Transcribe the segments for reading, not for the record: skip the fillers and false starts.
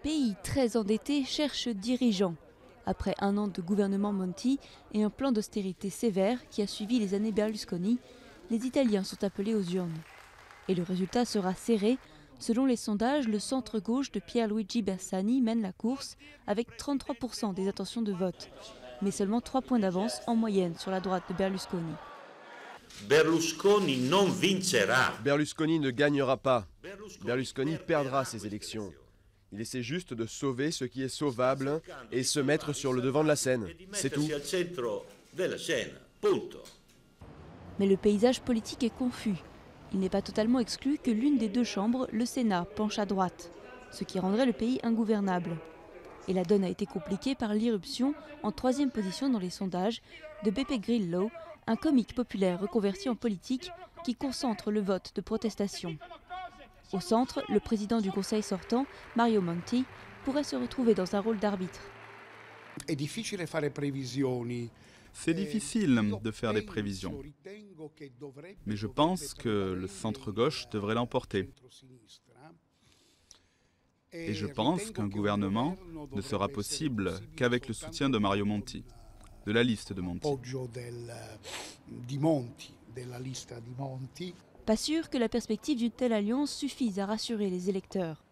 Pays très endetté cherche dirigeant. Après un an de gouvernement Monti et un plan d'austérité sévère qui a suivi les années Berlusconi, les Italiens sont appelés aux urnes. Et le résultat sera serré. Selon les sondages, le centre-gauche de Pierluigi Bersani mène la course avec 33% des intentions de vote, mais seulement 3 points d'avance en moyenne sur la droite de Berlusconi. Berlusconi non vincerà. Berlusconi ne gagnera pas. Berlusconi perdra ces élections. Il essaie juste de sauver ce qui est sauvable et se mettre sur le devant de la scène. C'est tout. Mais le paysage politique est confus. Il n'est pas totalement exclu que l'une des deux chambres, le Sénat, penche à droite, ce qui rendrait le pays ingouvernable. Et la donne a été compliquée par l'irruption, en 3e position dans les sondages, de Beppe Grillo, un comique populaire reconverti en politique qui concentre le vote de protestation. Au centre, le président du Conseil sortant, Mario Monti, pourrait se retrouver dans un rôle d'arbitre. C'est difficile de faire des prévisions, mais je pense que le centre-gauche devrait l'emporter. Et je pense qu'un gouvernement ne sera possible qu'avec le soutien de Mario Monti, de la liste de Monti. Pas sûr que la perspective d'une telle alliance suffise à rassurer les électeurs.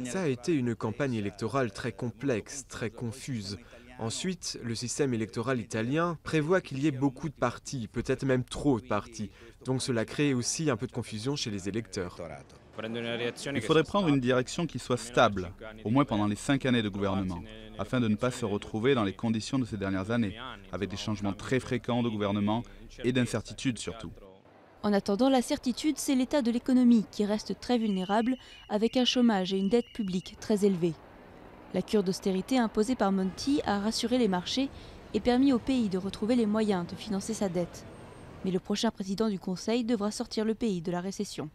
Ça a été une campagne électorale très complexe, très confuse. Ensuite, le système électoral italien prévoit qu'il y ait beaucoup de partis, peut-être même trop de partis. Donc cela crée aussi un peu de confusion chez les électeurs. Il faudrait prendre une direction qui soit stable, au moins pendant les 5 années de gouvernement, afin de ne pas se retrouver dans les conditions de ces dernières années, avec des changements très fréquents de gouvernement et d'incertitudes surtout. En attendant, la certitude, c'est l'état de l'économie qui reste très vulnérable avec un chômage et une dette publique très élevée. La cure d'austérité imposée par Monti a rassuré les marchés et permis au pays de retrouver les moyens de financer sa dette. Mais le prochain président du Conseil devra sortir le pays de la récession.